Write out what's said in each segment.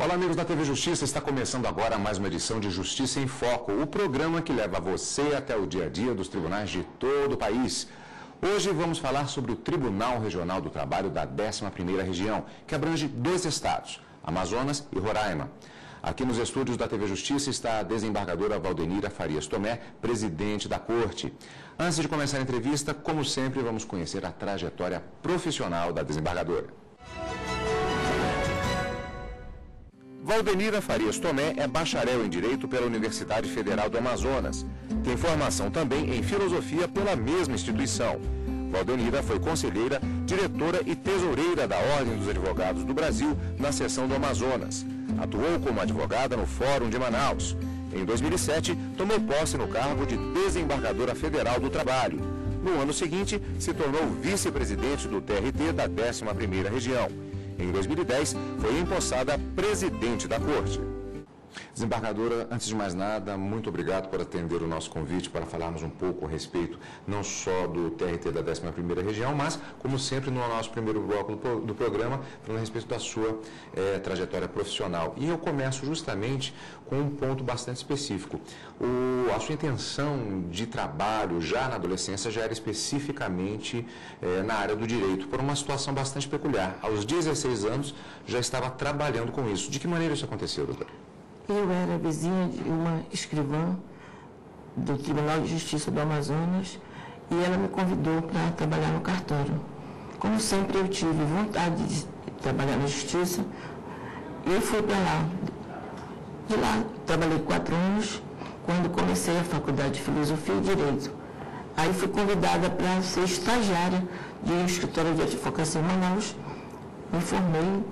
Olá, amigos da TV Justiça, está começando agora mais uma edição de Justiça em Foco, o programa que leva você até o dia a dia dos tribunais de todo o país. Hoje vamos falar sobre o Tribunal Regional do Trabalho da 11ª Região, que abrange 2 estados, Amazonas e Roraima. Aqui nos estúdios da TV Justiça está a desembargadora Valdenira Farias Tomé, presidente da Corte. Antes de começar a entrevista, como sempre, vamos conhecer a trajetória profissional da desembargadora. Valdenira Farias Tomé é bacharel em Direito pela Universidade Federal do Amazonas. Tem formação também em Filosofia pela mesma instituição. Valdenira foi conselheira, diretora e tesoureira da Ordem dos Advogados do Brasil na seção do Amazonas. Atuou como advogada no Fórum de Manaus. Em 2007, tomou posse no cargo de desembargadora federal do Trabalho. No ano seguinte, se tornou vice-presidente do TRT da 11ª Região. Em 2010, foi empossada presidente da Corte. Desembargadora, antes de mais nada, muito obrigado por atender o nosso convite para falarmos um pouco a respeito não só do TRT da 11ª Região, mas, como sempre, no nosso primeiro bloco do programa, falando a respeito da sua trajetória profissional. E eu começo justamente com um ponto bastante específico. A sua intenção de trabalho já na adolescência já era especificamente na área do direito, por uma situação bastante peculiar. Aos 16 anos já estava trabalhando com isso. De que maneira isso aconteceu, doutora? Eu era vizinha de uma escrivã do Tribunal de Justiça do Amazonas e ela me convidou para trabalhar no cartório. Como sempre, eu tive vontade de trabalhar na Justiça e eu fui para lá. De lá, trabalhei 4 anos, quando comecei a Faculdade de Filosofia e Direito. Aí fui convidada para ser estagiária de um escritório de advocacia em Manaus. Me formei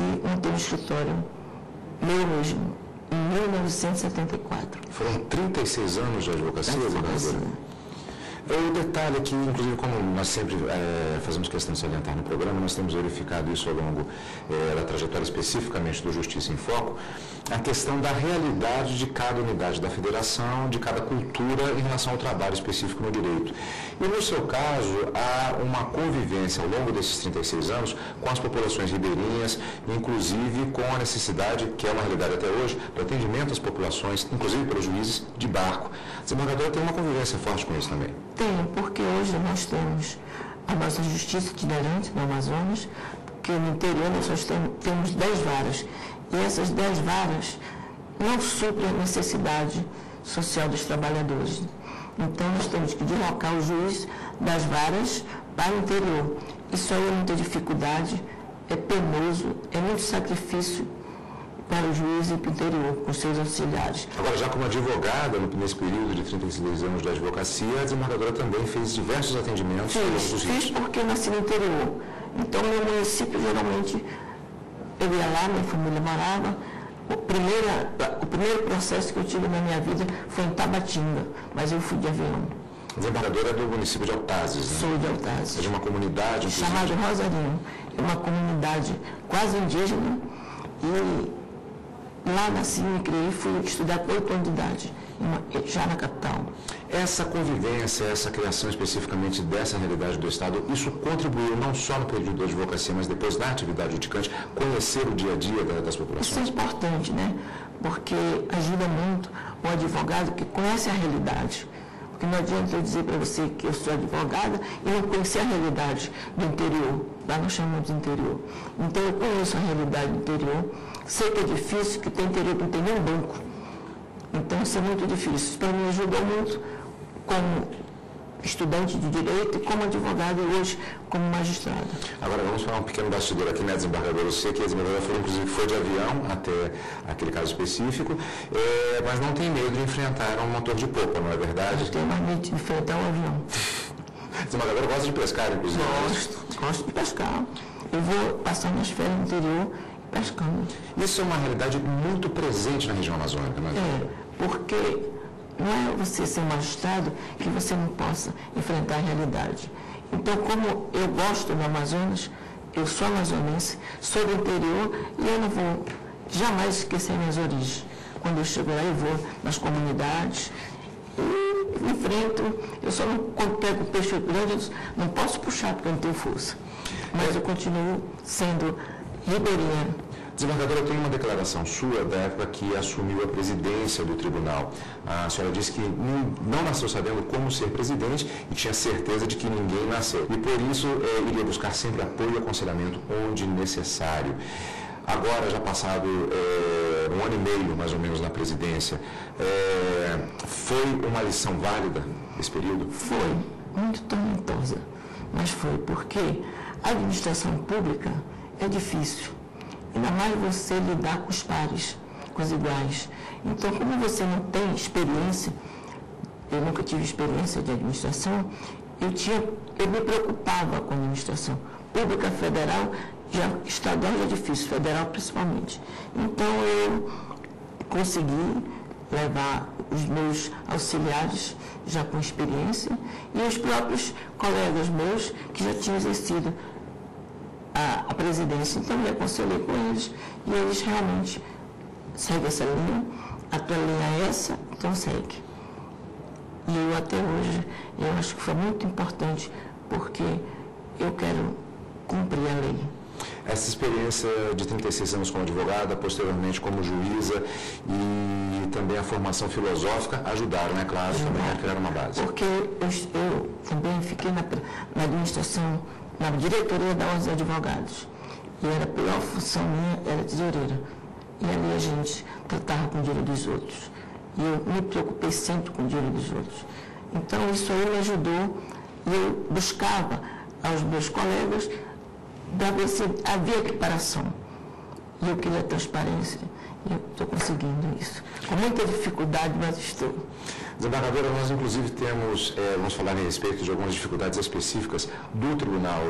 e montei um escritório meu mesmo, em 1974. Foram 36 anos de advocacia, desembargadora? O detalhe aqui, inclusive, como nós sempre fazemos questão de salientar no programa, nós temos verificado isso ao longo da trajetória especificamente do Justiça em Foco, a questão da realidade de cada unidade da federação, de cada cultura em relação ao trabalho específico no direito. E no seu caso, há uma convivência ao longo desses 36 anos com as populações ribeirinhas, inclusive com a necessidade, que é uma realidade até hoje, do atendimento às populações, inclusive pelos juízes, de barco. A desembargadora tem uma convivência forte com isso também. Tenho, porque hoje nós temos a nossa justiça itinerante no Amazonas, porque no interior nós só temos 10 varas. E essas 10 varas não suprem a necessidade social dos trabalhadores. Então nós temos que deslocar o juiz das varas para o interior. Isso aí é muita dificuldade, é penoso, é muito sacrifício para o juiz e para o interior, com seus auxiliares. Agora, já como advogada, nesse período de 36 anos de advocacia, a desembargadora também fez diversos atendimentos. Fiz porque eu nasci no interior. Então, meu município, geralmente, eu ia lá, minha família morava. O primeiro processo que eu tive na minha vida foi em Tabatinga, mas eu fui de avião. A desembargadora é do município de Altazes, né? Sou de Altazes. É de uma comunidade... chamada Rosarinho. É uma comunidade quase indígena e... lá nasci, me criei e fui estudar com 8 anos de idade, já na capital. Essa convivência, essa criação especificamente dessa realidade do Estado, isso contribuiu não só no período da advocacia, mas depois da atividade juticante, conhecer o dia a dia das populações? Isso é importante, né? Porque ajuda muito o advogado que conhece a realidade. Porque não adianta eu dizer para você que eu sou advogada e não conhecer a realidade do interior. Lá nós chamamos de interior. Então eu conheço a realidade do interior. Sei que é difícil, que tem interior que não tem nem banco. Então isso é muito difícil. Isso para mim ajudou muito como estudante de direito e como advogada e hoje como magistrada. Agora vamos falar um pequeno bastidor aqui, né, desembargadora? Eu sei que a desembargadora inclusive foi de avião até aquele caso específico, mas não tem medo de enfrentar um motor de popa, não é verdade? Eu tenho mais medo de enfrentar um avião. A desembargadora gosta de pescar, inclusive? Gosto de pescar. Eu vou passar minhas férias no interior pescando. Isso é uma realidade muito presente na região amazônica, não é? Porque não é você ser magistrado que você não possa enfrentar a realidade. Então, como eu gosto do Amazonas, eu sou amazonense, sou do interior e eu não vou jamais esquecer minhas origens. Quando eu chego lá, eu vou nas comunidades e enfrento. Eu só não, quando pego peixe grande, eu não posso puxar porque eu não tenho força. Mas eu continuo sendo ribeirinha. Desembargadora, tem uma declaração sua da época que assumiu a presidência do tribunal. A senhora disse que não nasceu sabendo como ser presidente e tinha certeza de que ninguém nasceu. E por isso iria buscar sempre apoio e aconselhamento onde necessário. Agora, já passado 1 ano e meio, mais ou menos, na presidência, foi uma lição válida esse período? Foi, muito tormentosa, mas foi porque a administração pública é difícil. Ainda mais você lidar com os pares, com os iguais. Então, como você não tem experiência, eu nunca tive experiência de administração, eu me preocupava com a administração pública, federal, estadual já é difícil, federal principalmente. Então, eu consegui levar os meus auxiliares já com experiência e os próprios colegas meus que já tinham exercido a presidência. Então, eu aconselhei com eles e eles realmente seguem essa linha, a tua linha é essa, então segue. E eu até hoje, eu acho que foi muito importante porque eu quero cumprir a lei. Essa experiência de 36 anos como advogada, posteriormente como juíza e também a formação filosófica ajudaram, né, claro, também a criar uma base. Porque eu também fiquei na administração, na diretoria da Ordem dos Advogados. E a pior função minha era tesoureira. E ali a gente tratava com o dinheiro dos outros. E eu me preocupei sempre com o dinheiro dos outros. Então isso aí me ajudou e eu buscava aos meus colegas para ver se havia equiparação. E eu queria transparência. E eu estou conseguindo isso. Com muita dificuldade, mas estou. Desembargadora, nós inclusive temos, vamos falar a respeito de algumas dificuldades específicas do Tribunal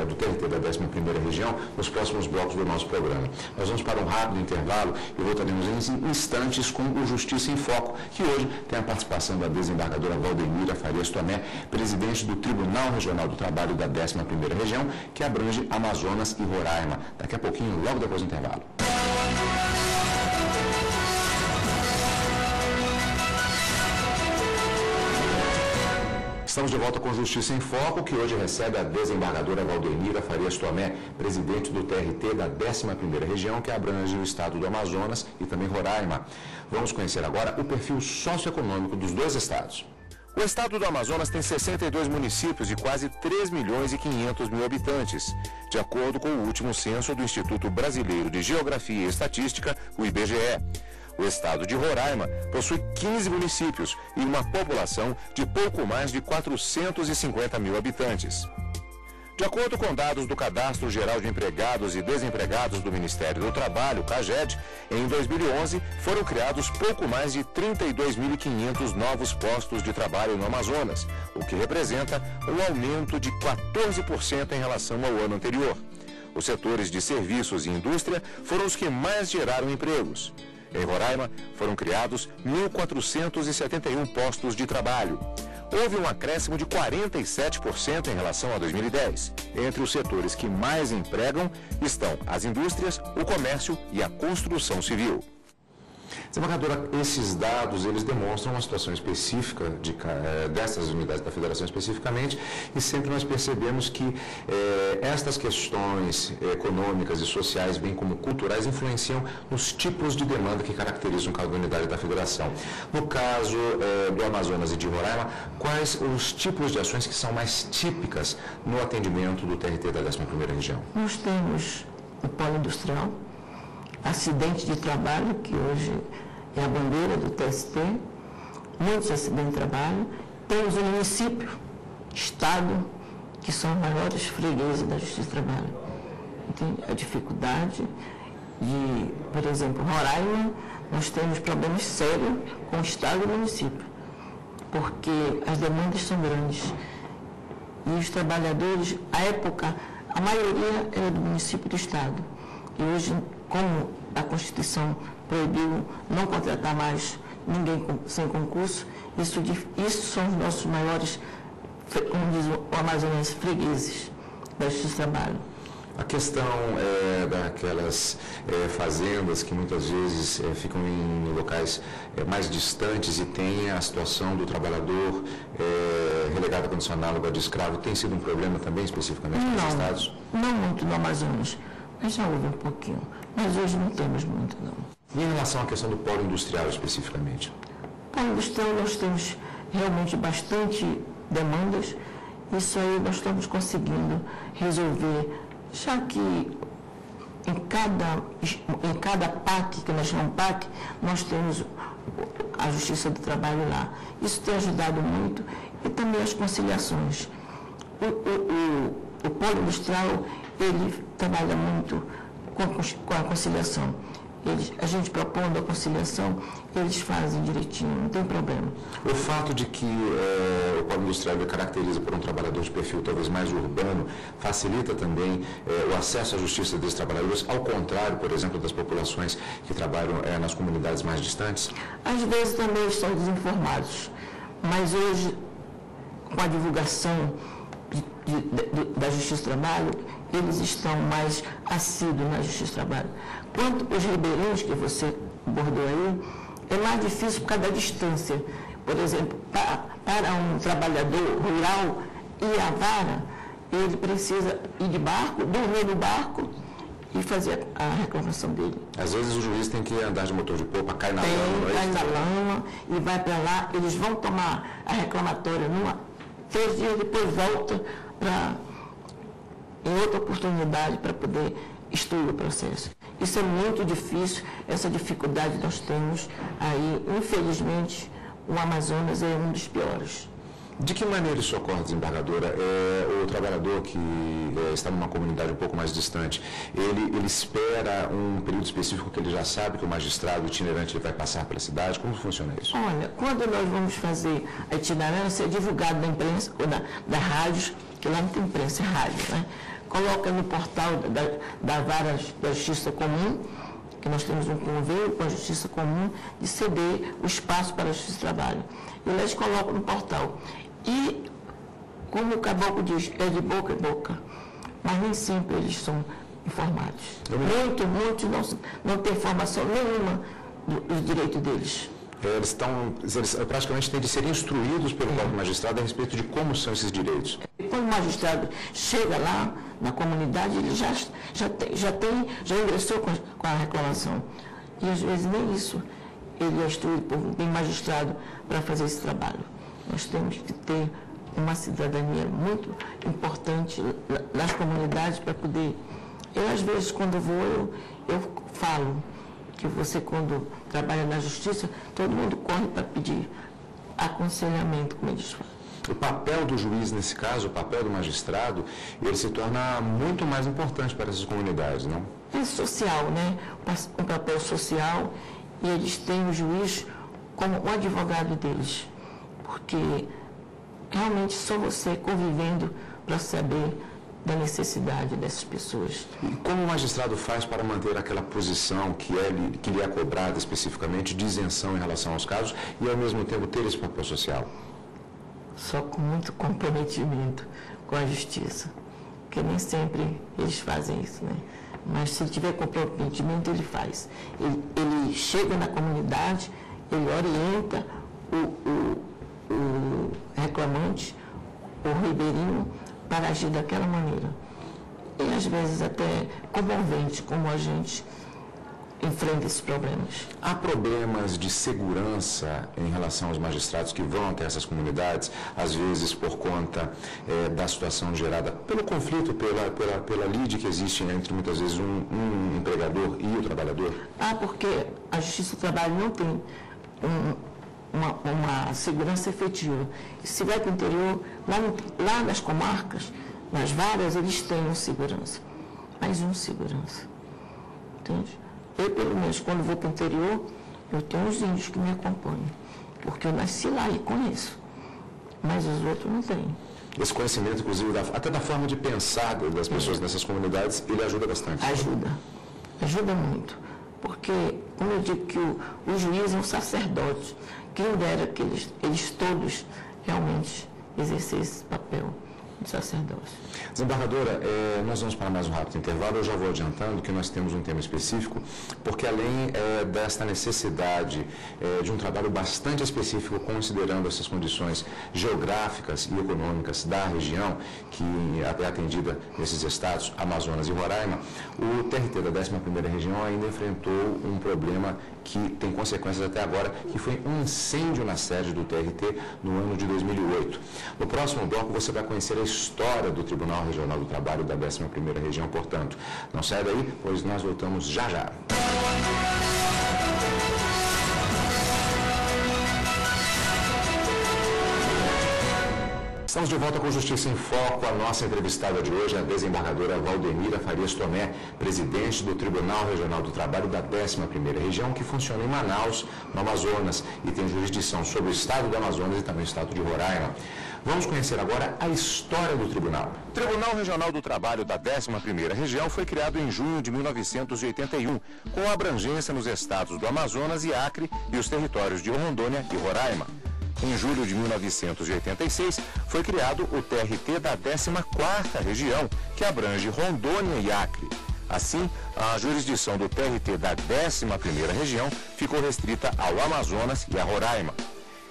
do TRT da 11ª Região nos próximos blocos do nosso programa. Nós vamos para um rápido intervalo e voltaremos em instantes com o Justiça em Foco, que hoje tem a participação da desembargadora Valdenira Farias Tomé, presidente do Tribunal Regional do Trabalho da 11ª Região, que abrange Amazonas e Roraima. Daqui a pouquinho, logo depois do intervalo. Estamos de volta com Justiça em Foco, que hoje recebe a desembargadora Valdenira Farias Tomé, presidente do TRT da 11ª Região, que abrange o estado do Amazonas e também Roraima. Vamos conhecer agora o perfil socioeconômico dos dois estados. O estado do Amazonas tem 62 municípios e quase 3.500.000 habitantes, de acordo com o último censo do Instituto Brasileiro de Geografia e Estatística, o IBGE. O estado de Roraima possui 15 municípios e uma população de pouco mais de 450.000 habitantes. De acordo com dados do Cadastro Geral de Empregados e Desempregados do Ministério do Trabalho, CAGED, em 2011 foram criados pouco mais de 32.500 novos postos de trabalho no Amazonas, o que representa um aumento de 14% em relação ao ano anterior. Os setores de serviços e indústria foram os que mais geraram empregos. Em Roraima, foram criados 1.471 postos de trabalho. Houve um acréscimo de 47% em relação a 2010. Entre os setores que mais empregam estão as indústrias, o comércio e a construção civil. Desembargadora, esses dados, eles demonstram uma situação específica dessas unidades da Federação especificamente, e sempre nós percebemos que estas questões econômicas e sociais, bem como culturais, influenciam nos tipos de demanda que caracterizam cada unidade da Federação. No caso do Amazonas e de Roraima, quais os tipos de ações que são mais típicas no atendimento do TRT da 11ª Região? Nós temos o polo industrial, acidente de trabalho, que hoje é a bandeira do TST, muitos acidentes de trabalho. Temos o município, estado, que são os maiores fregueses da Justiça do Trabalho. Tem a dificuldade de, por exemplo, Roraima, nós temos problemas sérios com o estado e o município, porque as demandas são grandes. E os trabalhadores, à época, a maioria era do município e do estado. E hoje, como a Constituição proibiu não contratar mais ninguém sem concurso, isso são os nossos maiores, como diz o Amazonas, fregueses da Justiça do Trabalho. A questão daquelas fazendas que muitas vezes ficam em locais mais distantes e tem a situação do trabalhador relegado à condição análoga de escravo, tem sido um problema também especificamente nos estados? Não muito no Amazonas. Mas já houve um pouquinho, mas hoje não temos muito, não. E em relação à questão do polo industrial, especificamente? Polo industrial, nós temos realmente bastante demandas. Isso aí nós estamos conseguindo resolver, já que em cada PAC, que nós chamamos PAC, nós temos a Justiça do Trabalho lá. Isso tem ajudado muito e também as conciliações. O polo industrial, ele trabalha muito com a conciliação. A gente propondo a conciliação, eles fazem direitinho, não tem problema. O fato de que o polo industrial caracteriza por um trabalhador de perfil talvez mais urbano, facilita também o acesso à justiça desses trabalhadores, ao contrário, por exemplo, das populações que trabalham nas comunidades mais distantes? Às vezes também estão desinformados, mas hoje, com a divulgação da Justiça do Trabalho, eles estão mais assíduos na Justiça do Trabalho. Quanto os ribeirinhos que você abordou aí, é mais difícil por causa da distância. Por exemplo, para um trabalhador rural ir à vara, ele precisa ir de barco, dormir no barco e fazer a reclamação dele. Às vezes o juiz tem que andar de motor de popa, cai na lama. Cai na lama e vai para lá, eles vão tomar a reclamatória 3 dias depois volta em outra oportunidade para poder instruir o processo. Isso é muito difícil, essa dificuldade nós temos aí. Infelizmente, o Amazonas é um dos piores. De que maneira isso ocorre, desembargadora? O trabalhador que está numa comunidade um pouco mais distante, ele espera um período específico que ele já sabe que o magistrado itinerante ele vai passar pela cidade? Como funciona isso? Olha, quando nós vamos fazer a itinerância, é divulgado na imprensa, ou da rádio, que lá não tem imprensa, é rádio, né? Coloca no portal da Vara da Justiça Comum, que nós temos um convênio com a Justiça Comum, de ceder o espaço para a Justiça do Trabalho. E eles colocam no portal. E, como o caboclo diz, é de boca em boca, mas nem sempre eles são informados. Muitos não têm informação nenhuma dos direitos deles. Eles praticamente têm de ser instruídos pelo próprio magistrado a respeito de como são esses direitos. E quando o magistrado chega lá na comunidade, ele já ingressou com a reclamação. E às vezes nem isso ele é instruído por um magistrado para fazer esse trabalho. Nós temos que ter uma cidadania muito importante nas comunidades para poder... Eu, às vezes, quando vou, eu falo que você, quando trabalha na justiça, todo mundo corre para pedir aconselhamento, como eles falam. O papel do juiz, nesse caso, o papel do magistrado, ele se torna muito mais importante para essas comunidades, não? É social, né? Um papel social, e eles têm o juiz como o advogado deles. Porque realmente só você convivendo para saber da necessidade dessas pessoas. E como o magistrado faz para manter aquela posição que lhe é cobrada especificamente de isenção em relação aos casos e, ao mesmo tempo, ter esse papel social? Só com muito comprometimento com a justiça, porque nem sempre eles fazem isso, né? Mas se tiver comprometimento, ele faz. Ele chega na comunidade, ele orienta o reclamante, o ribeirinho, para agir daquela maneira. E às vezes até comovente como a gente enfrenta esses problemas. Há problemas de segurança em relação aos magistrados que vão até essas comunidades, às vezes por conta da situação gerada pelo conflito, pela lide que existe entre, muitas vezes, um empregador e o trabalhador? Porque a Justiça do Trabalho não tem uma segurança efetiva. E se vai para o interior, lá nas comarcas, nas varas, eles têm um segurança. Mais um segurança. Entende? Eu, pelo menos, quando vou para o interior, eu tenho os índios que me acompanham. Porque eu nasci lá e conheço. Mas os outros não têm. Esse conhecimento, inclusive, até da forma de pensar das pessoas nessas comunidades, ele ajuda bastante. Ajuda muito. Porque, como eu digo que o juiz é um sacerdote, quem dera que eles todos realmente exercessem esse papel do sacerdócio. Desembargadora, nós vamos para mais um rápido intervalo. Eu já vou adiantando que nós temos um tema específico, porque além desta necessidade de um trabalho bastante específico, considerando essas condições geográficas e econômicas da região, que é atendida nesses estados, Amazonas e Roraima, o TRT da 11ª região ainda enfrentou um problema que tem consequências até agora, que foi um incêndio na sede do TRT no ano de 2008. No próximo bloco você vai conhecer a história do Tribunal Regional do Trabalho da 11ª região, portanto. Não saia daí, pois nós voltamos já já. Estamos de volta com Justiça em Foco. A nossa entrevistada de hoje é a desembargadora Valdenira Farias Tomé, presidente do Tribunal Regional do Trabalho da 11ª região, que funciona em Manaus, no Amazonas, e tem jurisdição sobre o estado do Amazonas e também o estado de Roraima. Vamos conhecer agora a história do tribunal. O Tribunal Regional do Trabalho da 11ª região foi criado em junho de 1981, com abrangência nos estados do Amazonas e Acre e os territórios de Rondônia e Roraima. Em julho de 1986, foi criado o TRT da 14ª região, que abrange Rondônia e Acre. Assim, a jurisdição do TRT da 11ª região ficou restrita ao Amazonas e a Roraima.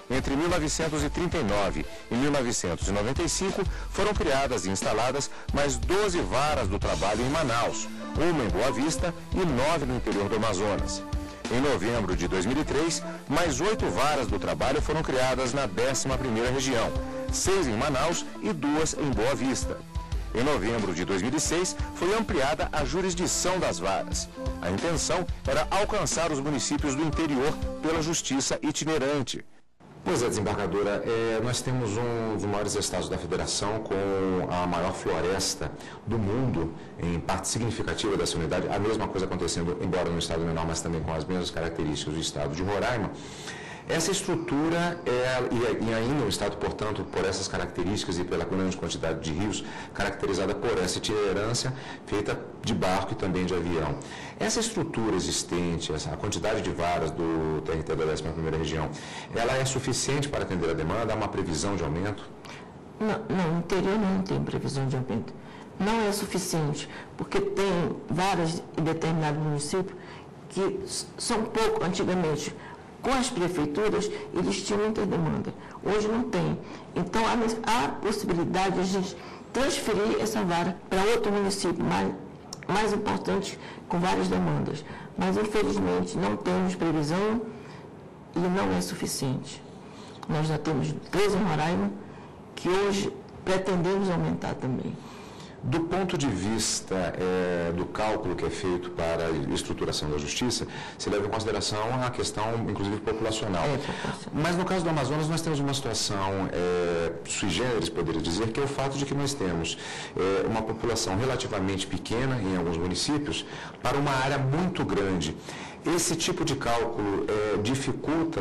Entre 1939 e 1995, foram criadas e instaladas mais 12 varas do trabalho em Manaus, uma em Boa Vista e 9 no interior do Amazonas. Em novembro de 2003, mais 8 varas do trabalho foram criadas na 11ª região, 6 em Manaus e 2 em Boa Vista. Em novembro de 2006, foi ampliada a jurisdição das varas. A intenção era alcançar os municípios do interior pela justiça itinerante. Pois é, desembargadora, nós temos um dos maiores estados da federação com a maior floresta do mundo, em parte significativa dessa unidade, a mesma coisa acontecendo, embora no estado menor, mas também com as mesmas características do estado de Roraima. Essa estrutura, e ainda o estado, portanto, por essas características e pela grande quantidade de rios, caracterizada por essa itinerância feita de barco e também de avião. Essa estrutura existente, a quantidade de varas do TRT da 11ª região, ela é suficiente para atender a demanda? Há uma previsão de aumento? Não, no interior não tem previsão de aumento. Não é suficiente, porque tem varas em determinado município que são pouco, antigamente. Com as prefeituras, eles tinham muita demanda. Hoje não tem. Então, há possibilidade de a gente transferir essa vara para outro município mais importante, com várias demandas. Mas, infelizmente, não temos previsão e não é suficiente. Nós já temos 13 em Roraima, que hoje pretendemos aumentar também. Do ponto de vista do cálculo que é feito para a estruturação da justiça, se leva em consideração a questão, inclusive, populacional. Mas no caso do Amazonas, nós temos uma situação sui generis, poderia dizer, que é o fato de que nós temos uma população relativamente pequena em alguns municípios para uma área muito grande. Esse tipo de cálculo dificulta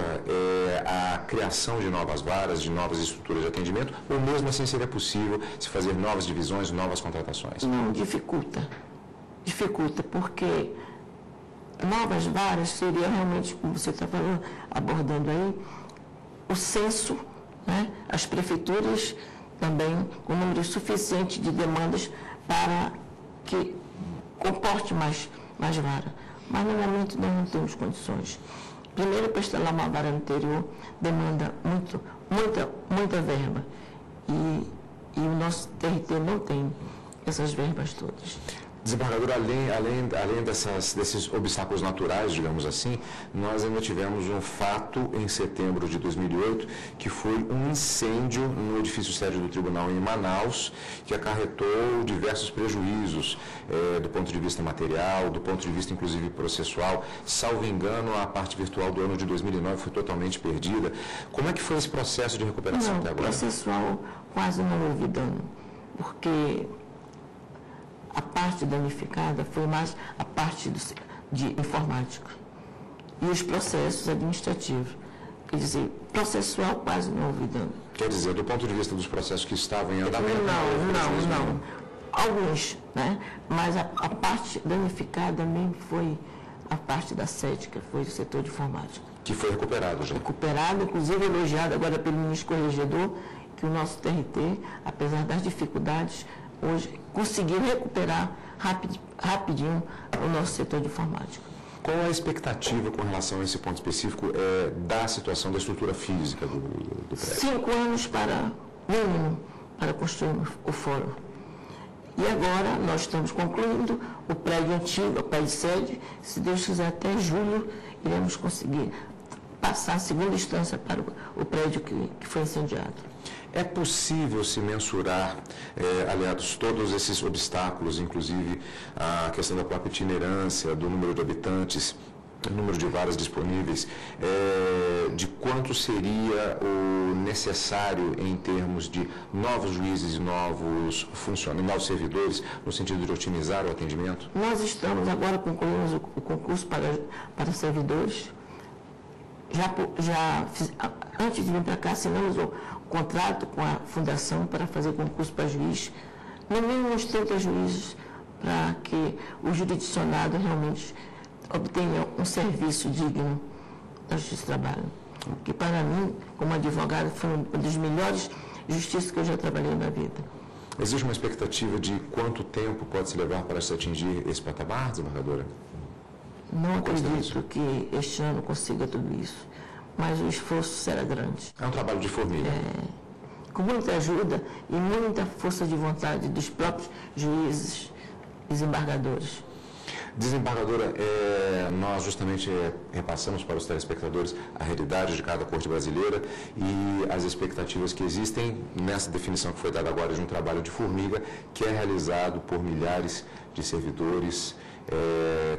a criação de novas varas, de novas estruturas de atendimento, ou mesmo assim seria possível se fazer novas divisões, novas contratações? Não, dificulta. Dificulta, porque novas varas seria realmente, como você está falando, abordando aí, o censo, né? As prefeituras também com número suficiente de demandas para que comporte mais vara. Mas no momento nós não temos condições. Primeiro, para instalar uma vara no interior demanda muita verba. E o nosso TRT não tem essas verbas todas. Desembargadora, além desses obstáculos naturais, digamos assim, nós ainda tivemos um fato em setembro de 2008, que foi um incêndio no edifício sede do tribunal em Manaus, que acarretou diversos prejuízos do ponto de vista material, do ponto de vista inclusive processual. Salvo engano, a parte virtual do ano de 2009 foi totalmente perdida. Como é que foi esse processo de recuperação até agora? Processual quase não houve dano, porque a parte danificada foi mais a parte de informática e os processos administrativos. Quer dizer, processual quase não houve dano. Quer dizer, do ponto de vista dos processos que estavam em andamento? Não. Alguns, né? Mas a parte danificada mesmo foi a parte da sede, que foi o setor de informática. Que foi recuperado já? Recuperado, inclusive elogiado agora pelo ministro corregedor, que o nosso TRT, apesar das dificuldades, hoje conseguiu recuperar rapidinho o nosso setor de informática. Qual a expectativa com relação a esse ponto específico da situação da estrutura física do prédio? 5 anos mínimo para construir o fórum. E agora nós estamos concluindo o prédio antigo, o prédio sede. Se Deus quiser, até julho iremos conseguir passar a segunda instância para o prédio que foi incendiado. É possível se mensurar, aliados, todos esses obstáculos, inclusive a questão da própria itinerância, do número de habitantes, o número de varas disponíveis, de quanto seria o necessário em termos de novos juízes e novos funcionários, novos servidores, no sentido de otimizar o atendimento? Nós estamos agora concluindo o concurso para servidores. Antes de vir para cá, assinamos o contrato com a Fundação para fazer concurso para juiz, no mínimo uns 30 juízes, para que o jurisdicionado realmente obtenha um serviço digno da Justiça do Trabalho. Que para mim, como advogado, foi uma das melhores justiças que eu já trabalhei na vida. Existe uma expectativa de quanto tempo pode se levar para se atingir esse patamar, desembargadora? Não acredito que este ano consiga tudo isso, mas o esforço será grande. É um trabalho de formiga. Com muita ajuda e muita força de vontade dos próprios juízes, desembargadores. Desembargadora, nós justamente repassamos para os telespectadores a realidade de cada corte brasileira e as expectativas que existem nessa definição que foi dada agora de um trabalho de formiga que é realizado por milhares de servidores,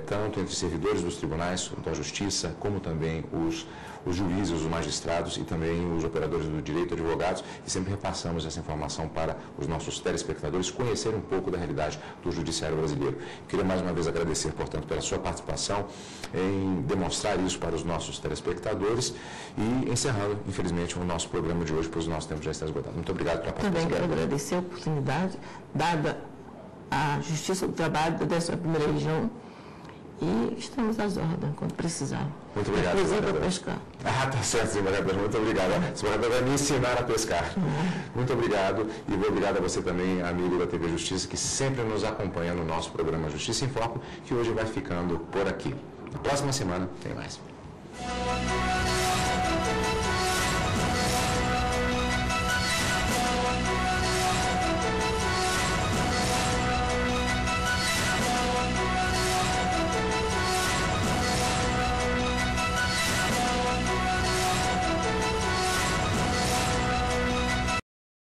tanto entre servidores dos tribunais da justiça, como também os juízes, os magistrados e também os operadores do direito, advogados, e sempre repassamos essa informação para os nossos telespectadores conhecerem um pouco da realidade do judiciário brasileiro. Queria mais uma vez agradecer, portanto, pela sua participação em demonstrar isso para os nossos telespectadores e encerrando, infelizmente, o nosso programa de hoje, pois o nosso tempo já está esgotado. Muito obrigado pela participação. Também quero agradecer a oportunidade dada à Justiça do Trabalho da 11ª Região e estamos às ordens quando precisar. Muito obrigado. Inclusive para pescar. Tá certo, desembargadora. Muito obrigado. A desembargadora vai me ensinar a pescar. Muito obrigado e obrigado a você também, amigo da TV Justiça, que sempre nos acompanha no nosso programa Justiça em Foco, que hoje vai ficando por aqui. Na próxima semana tem mais.